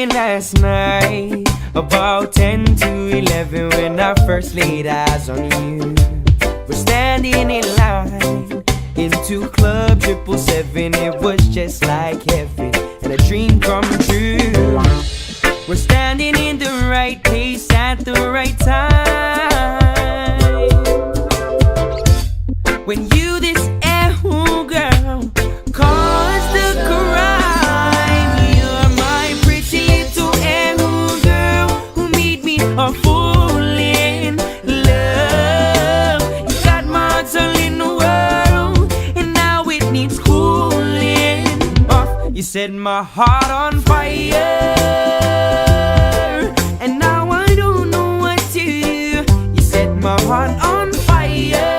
feeling last night, about 10 to 11 when I first laid eyes on you. We're standing in line into Club 777. It was just like heaven and a dream come true. We're standing in the right place at the right time. When you this ooh girl caused the crime. You're my pretty little ooh girl who made me a fool in love. You got my heart all in the world and now it needs cooling off. You set my heart on fire and now I don't know what to do. You set my heart on fire.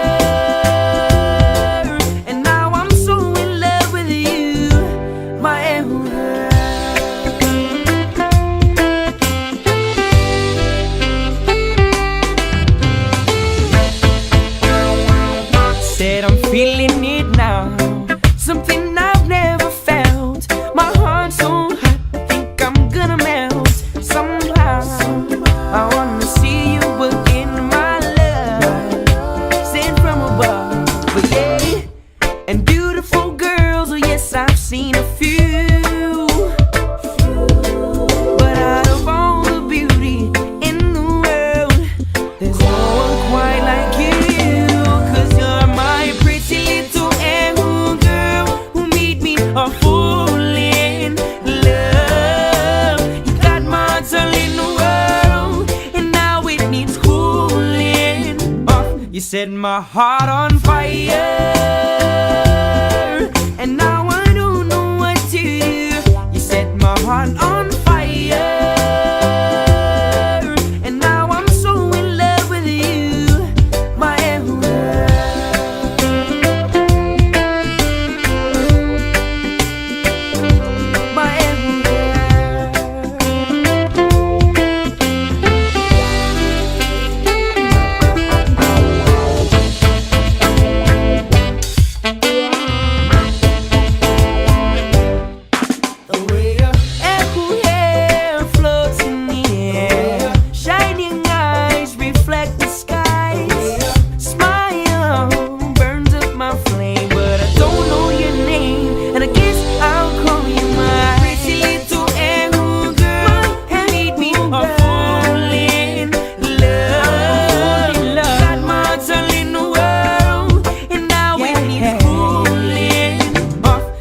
Feeling it now, something I've never felt. My heart's so hot, I think I'm gonna melt. Somehow, I wanna see you again, my love, sent from above. But yeah, and beautiful girls, oh yes, I've seen a few. But out of all the beauty in the world, there's no one quite like you. A fool in love. You got my heart all in the world and now it needs cooling off. You set my heart on fire and now I don't know what to do. You set my heart on fire and now I'm so in love with you, my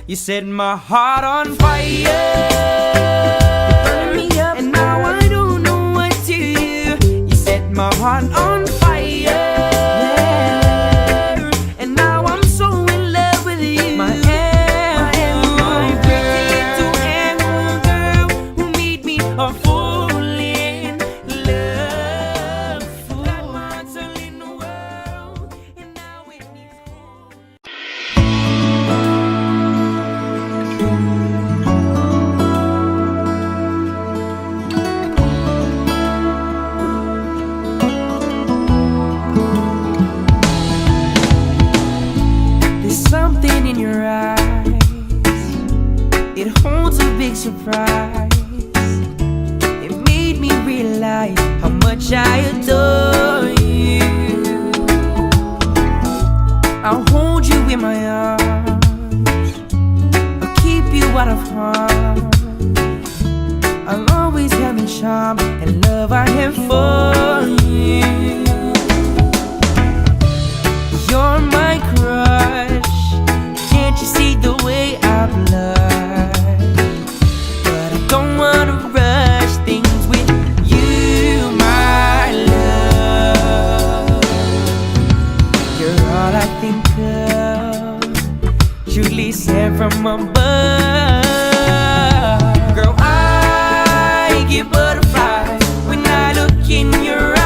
You set my heart on fire, burn me up, and now I don't know what to do. You set my heart on fire, and now I'm so in love with you. My pretty little girl who made me a fool in love. Got my heart all in the world, and now it needs cool. Something in your eyes, it holds a big surprise. It made me realize how much I adore you. I'll hold you in my arms, I'll keep you out of harm. I'll always have in charm and love I have for you. You're my crush. Can't you see the way I blush? But I don't wanna rush things with you, my love. You're all I think of, truly sent from above. Girl, I get butterflies when I look in your eyes.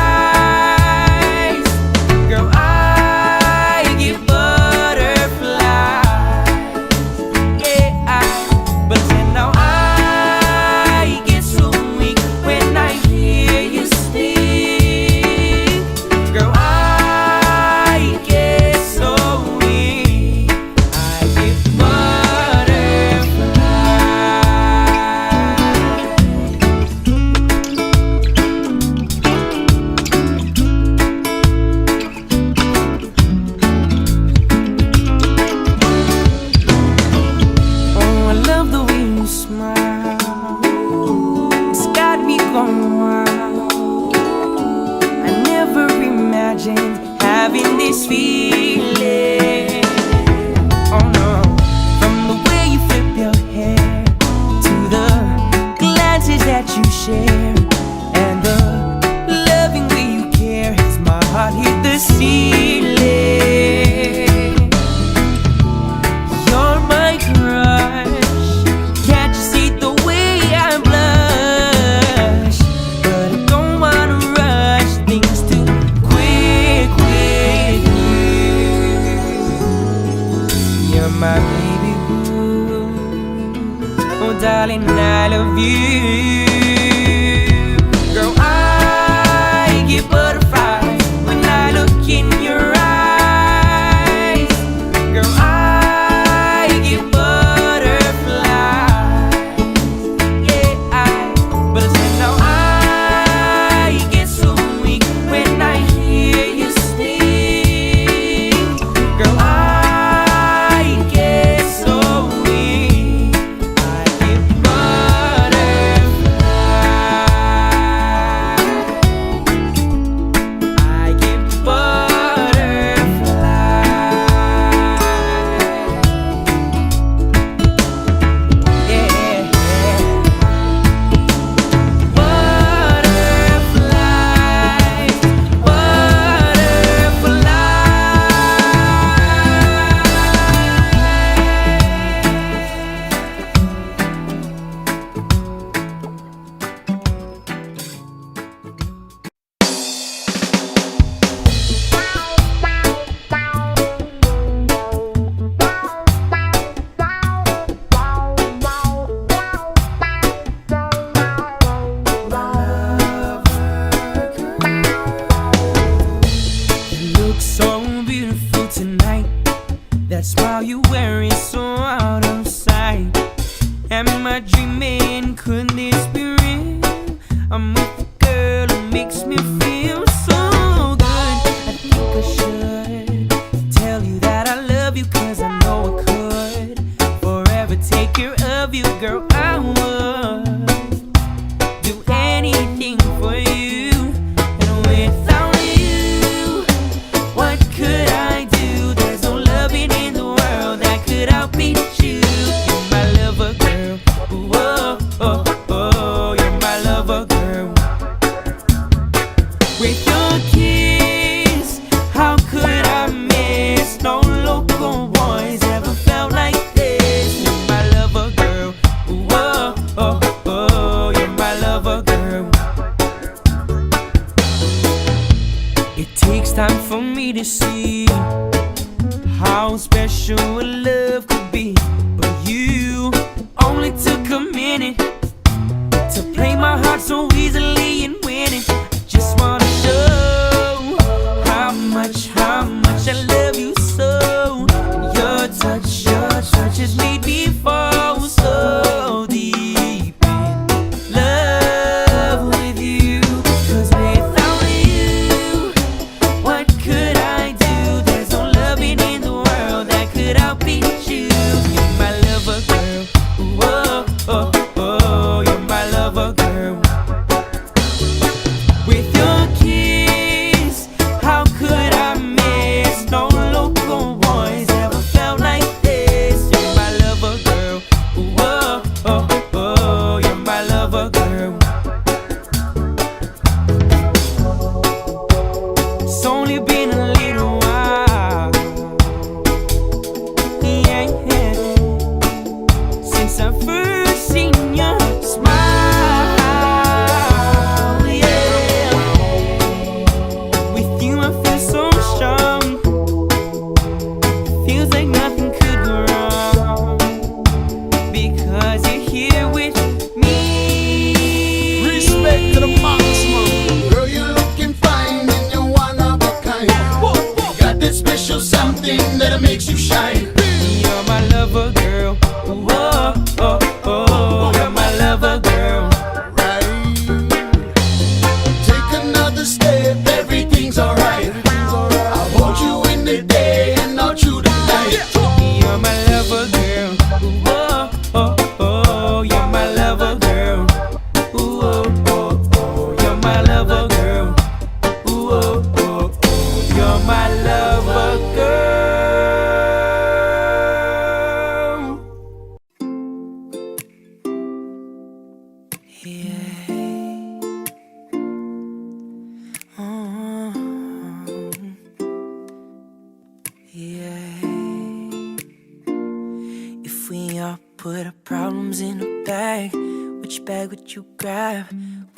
my baby boo. Oh darling, I love you. Girl, I get butterflies when I look in your eyes. Girl, I get butterflies. Yeah, but I said no, I get so weak when I hear you speak. Girl, I get so weak. I get butterflies. I get butterflies. Yeah, butterflies, you look so beautiful tonight. That smile you wear is so out of sight. Am I dreaming? Could this be real? I'm with a girl who makes me feel so good. I think I should tell you that I love you, 'cause I know I could forever take care of you, girl. I would do anything for you. And without you, what could I do? There's no loving in the world that could outbeat you. You're my lover, girl. Ooh, oh, oh, oh, you're my lover, girl. With your kiss, how could I miss? No local boys ever felt like this. You're my lover, girl. Ooh, oh, oh, oh, you're my lover, girl. It takes time for me to see how special a love could be, but you only took a minute to play my heart so easily and win it. I just wanna show how much I love you so. Your touch has made me fall so deep in love with you. 'Cause without you, what could I do? There's no loving in the world that could outbeat you. You're my lover, girl. Ooh, oh, oh, oh, you're my lover, girl. With your kiss, how could I miss? No local boys ever felt like this. You're my lover, girl. Ooh, oh, oh, oh, you're my lover, girl. It's only been a little while, yeah, yeah, since I first seen your smile, yeah. With you I feel so strong. Feels like nothing could go wrong, because you're here with me. Respect to the maximum. Girl, you're looking fine and you're one of a kind. You got that special something that makes you shine. You're my lover, girl. Ooh, oh, oh, oh, you're my lover, girl. Right. Take another step, everything's alright. I'll hold you in the day and all through the night. You're my lover, girl. Ooh, oh, oh, oh, you're my lover, girl. Ooh, oh, oh, oh, you're my lover, girl. Ooh, oh, oh, oh, you're my lover, girl. Yeah. Oh, yeah. If we all put our problems in a bag, which bag would you grab?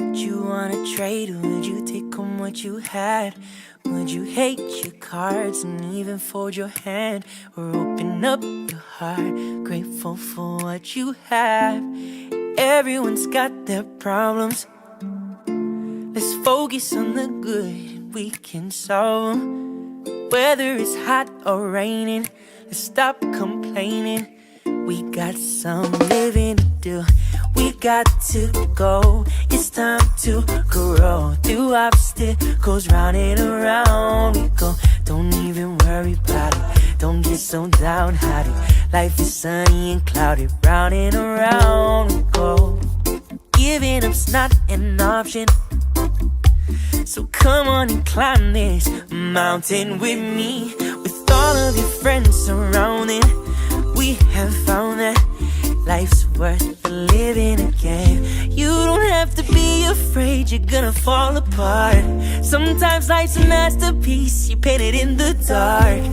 Would you wanna trade? Would you take on what you had? Would you hate your cards and even fold your hand? Or open up your heart, grateful for what you have? Everyone's got their problems. Let's focus on the good, we can solve them. Whether it's hot or raining, let's stop complaining. We got some living to do. We got to go. It's time to grow. Through obstacles, round and around we go. Don't even worry about it. Don't get so downhearted. Life is sunny and cloudy. Round and around we go. Giving up's not an option. So come on and climb this mountain with me. With all of your friends surrounding, we have found that life's worth living again. You don't have to be afraid you're gonna fall apart. Sometimes life's a masterpiece, you paint it in the dark.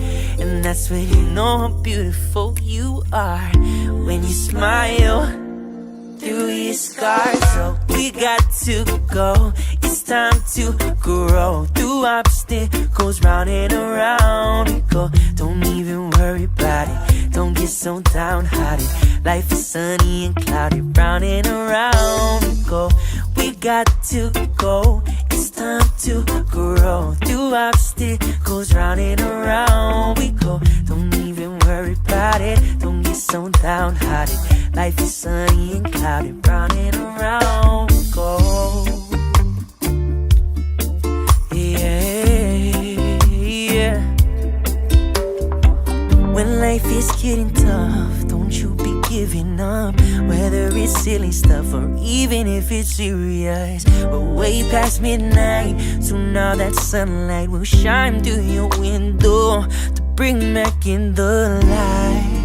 And that's when you know how beautiful you are. When you smile through your scars. So we got to go. It's time to grow. Through obstacles, round and around we go. Don't even worry about it. Don't get so downhearted. Life is sunny and cloudy. Round and around we go. We got to go. It's time to grow. Through obstacles, round and around we go. Don't even worry about it. Don't get so downhearted. Life is sunny and cloudy. Round and around we go. Yeah. When life is getting tough, don't you be giving up. Whether it's silly stuff or even if it's serious. We're way past midnight, so now that sunlight will shine through your window to bring back in the light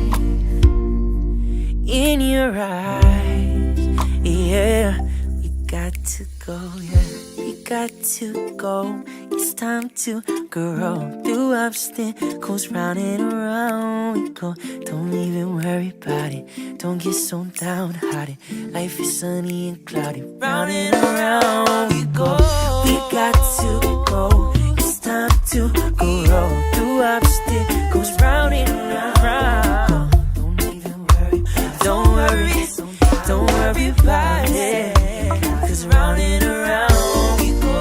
in your eyes. Yeah, we got to go, yeah. We got to go. It's time to grow. Through obstacles, round and around we go. Don't even worry about it. Don't get so downhearted. Life is sunny and cloudy. Round and around we go. We got to go. It's time to grow. Through obstacles, round and around. Don't even worry. Don't worry. Don't worry about it. 'Cause round and around we go.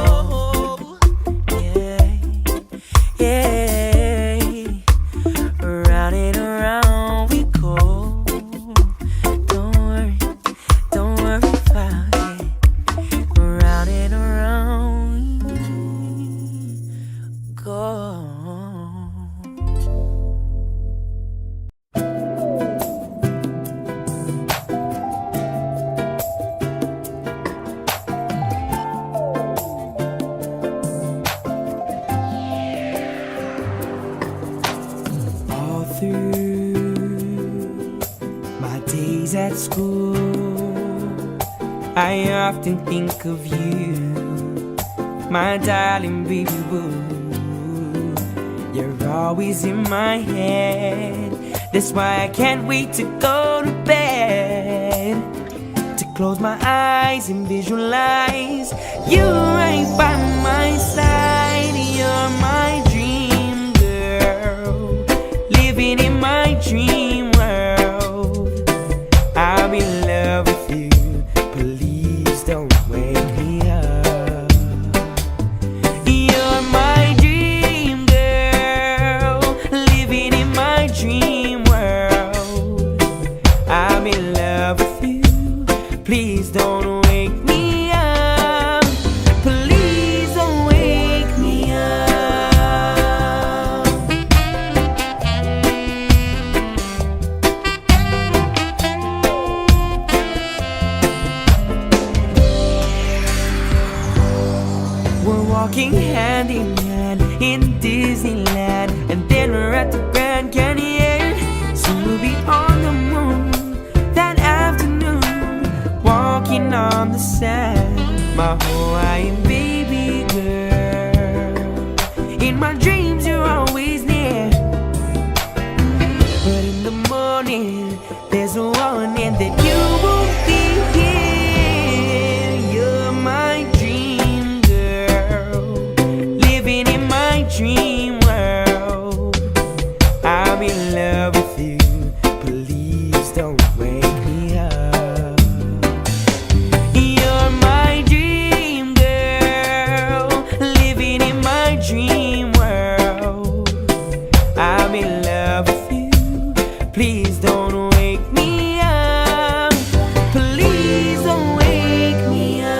Yeah. Round and around we go. Don't worry about it. Round and around we go. At school, I often think of you, my darling baby boo. You're always in my head. That's why I can't wait to go to bed, to close my eyes and visualize you right by my side. You're my dream girl, living in my dream world. I'm in love with you, please don't wake me up. You're my dream girl, living in my dream world. I'm in love with you, please don't wake me up. Please don't wake me up. Walking hand in hand in Disneyland, and then we're at the Grand Canyon. Soon we'll be on the moon that afternoon, walking on the sand. My Hawaiian baby girl, in my dreams you're always near. But in the morning there's a warning that you won't be here. You're my please don't wake me up. Please don't wake me up.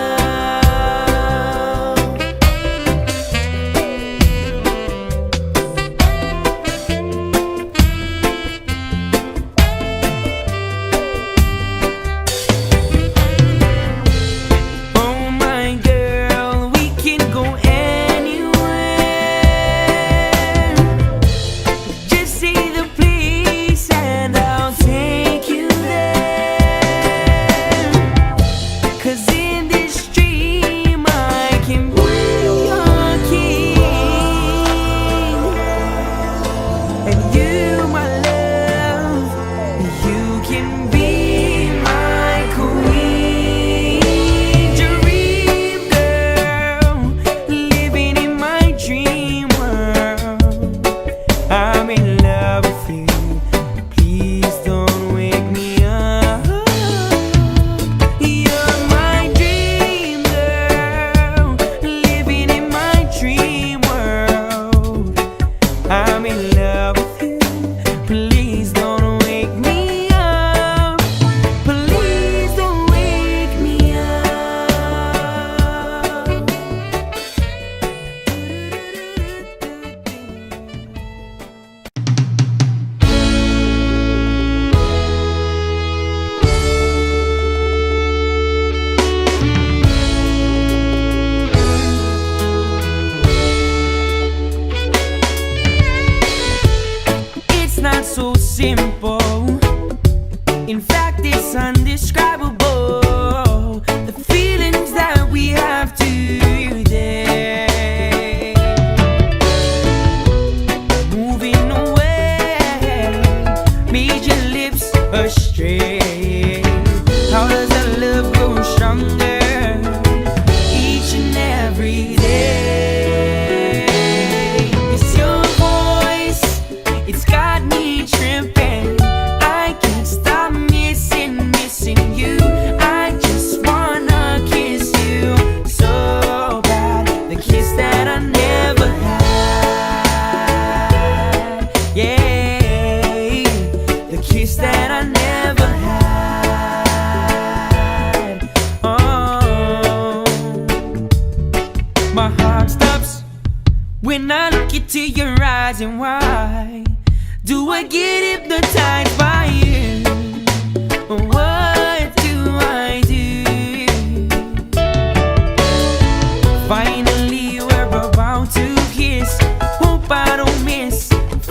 Oh my girl, we can go anywhere. Just say the place and I'll take you there. 'Cause in this dream I can be your king. And you, my love, you can be my queen. Dream girl, living in my dream world. I'm in love with you. Please don't wake me up. You're my dream girl, living in my dream world. I'm in love with you. Please don't wake me up. Please don't wake me up. It's not so simple. In fact, it's undescribable. The feelings that we have today. Moving away, made your lips astray. How does that love grow stronger each and every day? It's your voice, it's got me tripping. I can't stop missing you. I just wanna kiss you so bad. The kiss that I never had. Yeah, the kiss that I never had. Oh, my heart stops when I look into your eyes. And why do I get hypnotized by you? What do I do? Finally we're about to kiss. Hope I don't miss.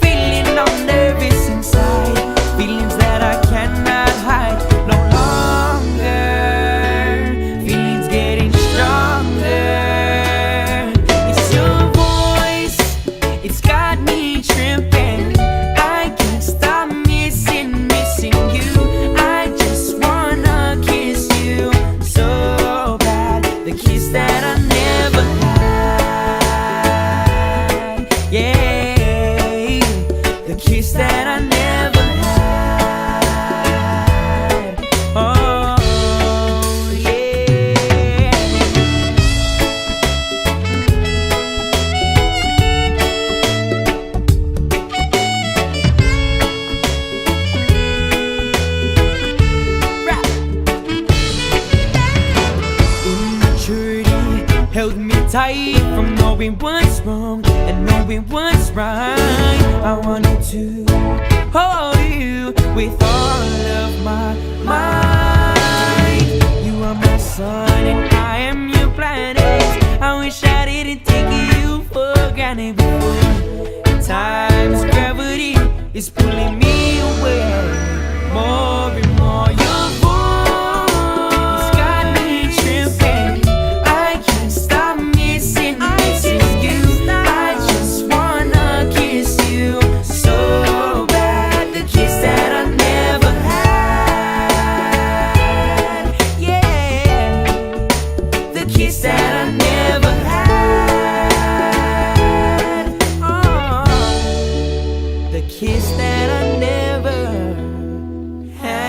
Feeling all nervous inside. Feelings that I cannot hide no longer. Feelings getting stronger. It's your voice, it's got me tripping. I can't stop missing you. I just wanna kiss you so bad. The kiss that I never had. Yeah, the kiss that I never had. Oh, yeah. Immaturity held me tight from knowing what's wrong and knowing what's right. I wanted to hold you with all of my might. You are my sun and I am your planet. I wish I didn't take you for granted before. Time's gravity is pulling me away more and more. Your voice got me tripping. I can't stop missing you. I just wanna kiss you so bad. The kiss that I never had. Yeah, the kiss that I never had. Oh, the kiss that I never had.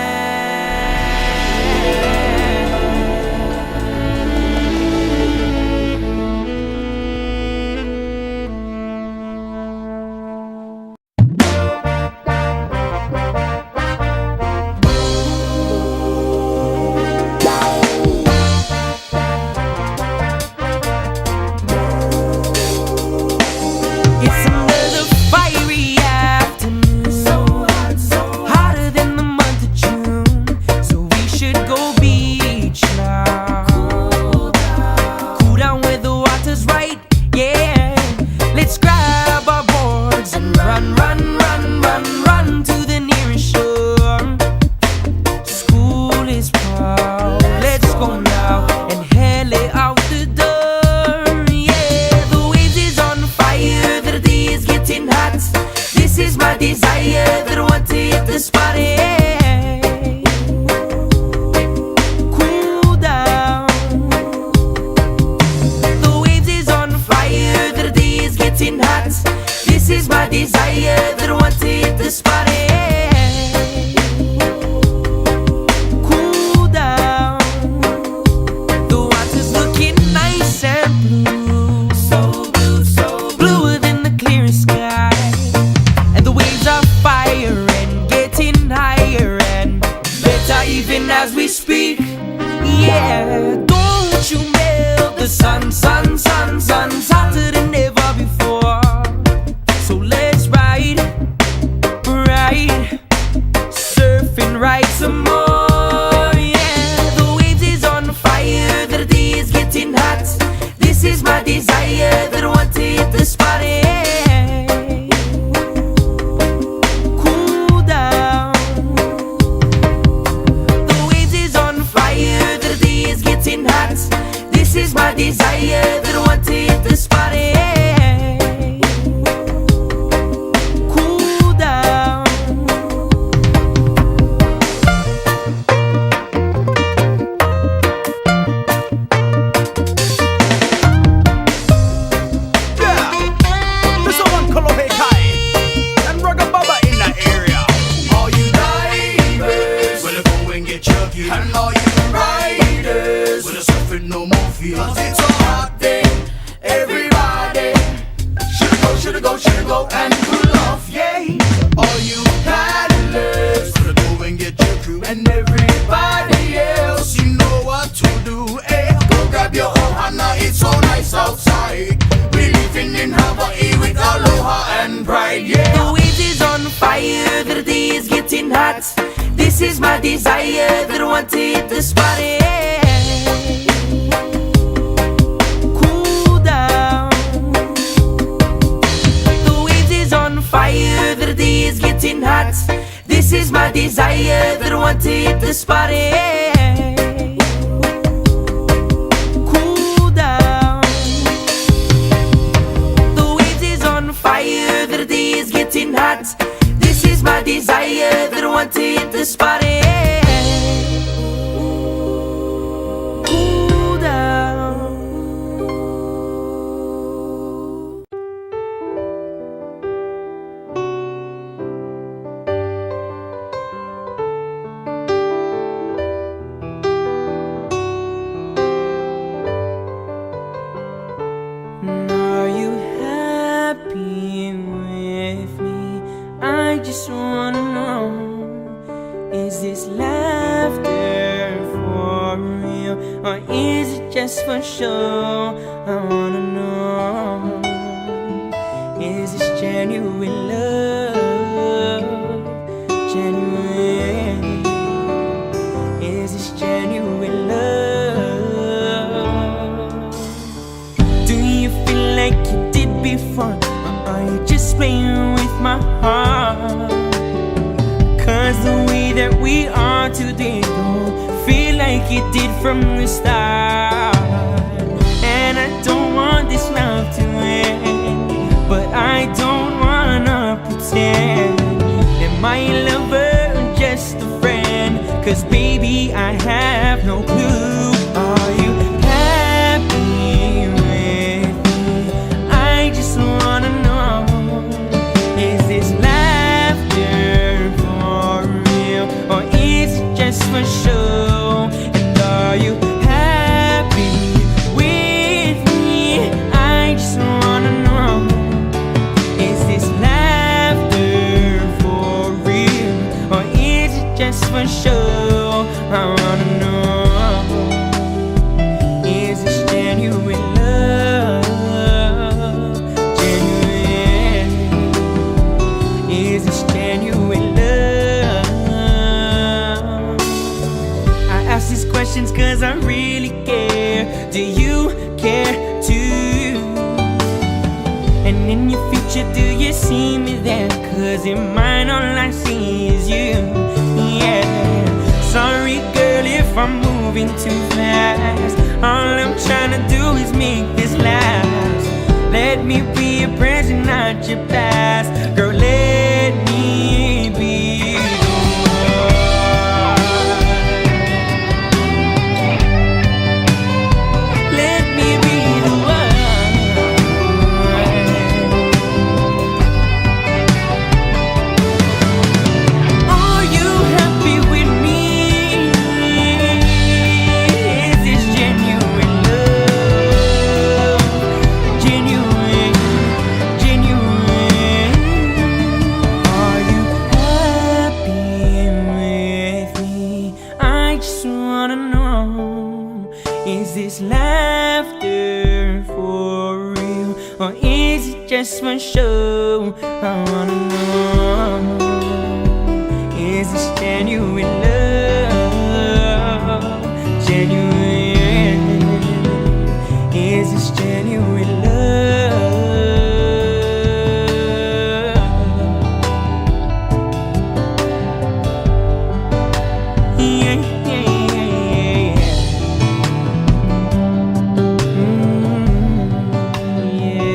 desire that I want to hit this party. Cool down. The waves is on fire, the day is getting hot. This is my desire that I want to hit this party. Cool down. The water's looking nice and blue, so blue, so bluer than the clearest sky. And the waves are fire and getting higher and better even as we speak. Yeah, don't you melt the sun, sun, sun, sun's hotter than ever before. So let's ride, ride, surfing right some more. Yeah, the waves is on fire, the day is getting hot. This is my desire that I want to hit this party. Cool down. The waves is on fire, the day is getting hot. This is my desire that I want to hit this party. Cool down. Yeah, this one Kolohe Kai and Rugga Bubba in the area. All you divers, wanna go and get chunky. And all you riders, wanna surfing no more fear. 'Cause it's a hot day, everybody. Shoulda go, and cool off, yay. All you paddlers, wanna go and get your crew. And everybody else, you know what to do. Hey, go grab your ohana, it's so nice outside. We living in Hawaii with aloha and pride, yeah. The waves is on fire, the day is getting hot. This is my desire that I want to hit this party. Cool down. The waves is on fire, the day is getting hot. This is my desire that I want to hit this party. Cool down. The waves is on fire, the day is getting hot. This is my desire that I want to hit this party. Cool down. Are you happy with me? I just wanna know, is this laughter for real or is it just for show? I wanna know, is this genuine love? Genuine? Is this genuine love? Do you feel like you did before, or are you just playing with my heart? 'Cause the way that we are today don't feel like it did from the start. And I don't want this love to end, but I don't wanna pretend that my lover is just a friend. 'Cause baby, I have no clue. Are you happy with me? I just wanna know, is this laughter for real or is it just for show? And are you happy with me? I just wanna know, is this laughter for real or is it just for show? I wanna know, is this genuine love? Genuine? Is this genuine love? I ask these questions 'cause I really care. Do you care too? And in your future, do you see me there? 'Cause in mine, all I see is you. Yeah. Sorry, girl, if I'm moving too fast. All I'm trying to do is make this last. Let me be your present, not your past. Girl, let me Christmas show. I wanna know, is this genuine love? Genuine, is this genuine love? Yeah, yeah, yeah, yeah.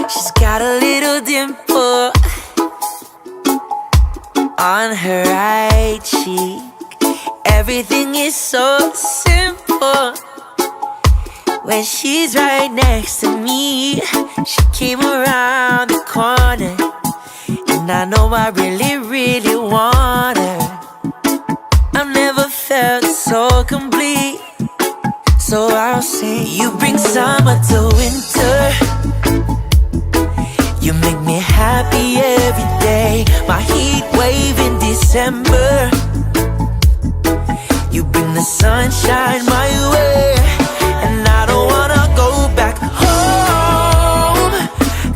She's got a little dimple on her right cheek. Everything is so simple when she's right next to me. She came around the corner, and I know I really, really want her. I've never felt so complete, so I'll say, you bring summer to winter. You make me happy every day. My heat wave in December. You bring the sunshine my way, and I don't wanna go back home,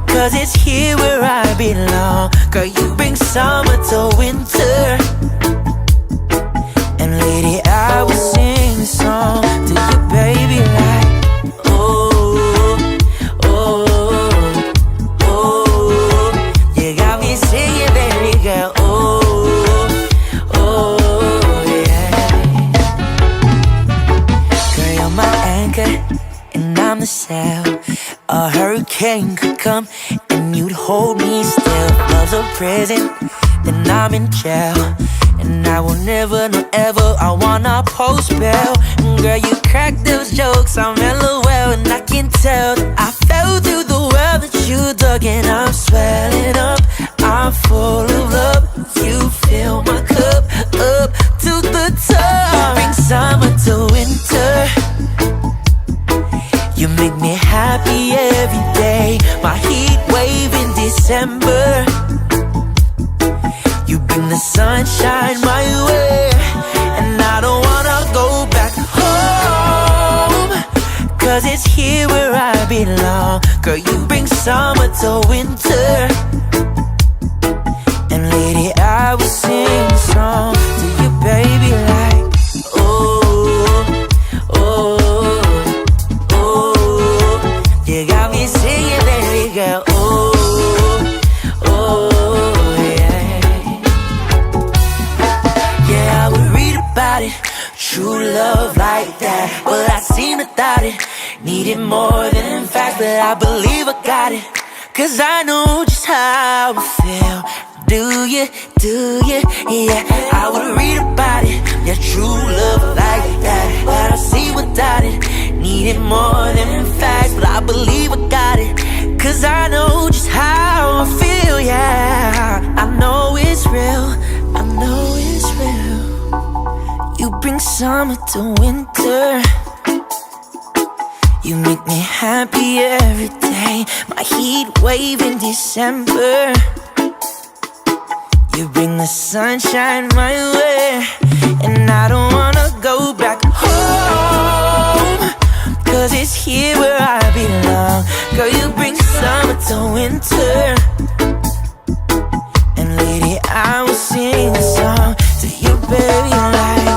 'cause it's here where I belong. Girl, you bring summer to winter, and lady, I will sing a song to you, baby, like, and I'm the sail. A hurricane could come and you'd hold me still. Love's a prison, then I'm in jail, and I will never, no ever, I wanna post bail. Girl, you crack those jokes, I'm LOL, and I can tell that I fell through the well that you dug, and I'm swelling up, I'm full of love. You fill my cup up to the top. You bring summer to winter. You make me happy every day. My heat wave in December. You bring the sunshine my way, and I don't wanna go back home, 'cause it's here where I belong. Girl, you bring summer to winter, and lady, I will sing a song to you, baby, like, you got me singing, baby girl, yeah. Yeah, I would read about it, true love like that, but I seen without it, needed more than facts, but I believe I got it, 'cause I know just how I feel. Do you, yeah, I would read about it, yeah, true love like that, but I see without it, needed more than facts, but I believe I got it, 'cause I know just how I feel, yeah. I know it's real, I know it's real. You bring summer to winter. You make me happy every day. My heat wave in December. You bring the sunshine my way, and I don't wanna go back home, 'cause it's here where I belong. Girl, you bring summer to winter, and lady, I will sing a song to you, baby, like,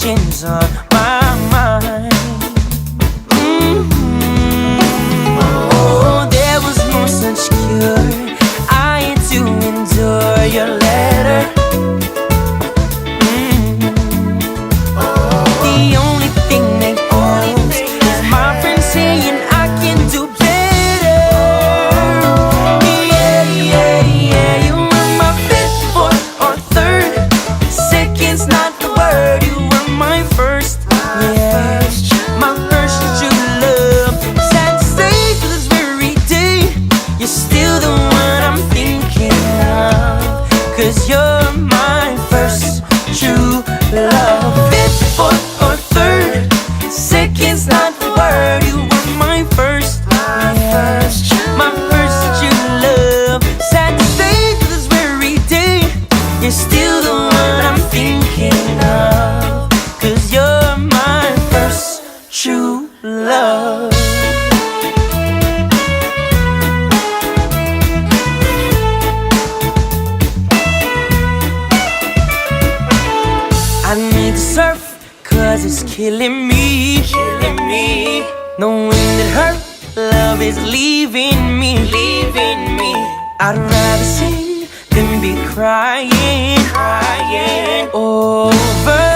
questions on my mind. Oh, there was no such cure. I had to endure your letter. The only thing that goes is my friend saying I can do better. Yeah, yeah, yeah. You were my fifth, fourth, or third. Second's not the word. You were my first. Yeah, my first true love. Sad to say, to this very day, you're still the one I'm thinking of. 'Cause you're my first true love. Fifth, fourth, or third. Second's not the word. You were my first. Yeah, my first true love. Sad to say, to this very day, you're still the one I'm thinking of. 'Cause you're my first true love. I need to surf, 'cause it's killing me. Knowing that her love is leaving me. I'd rather sing than be crying over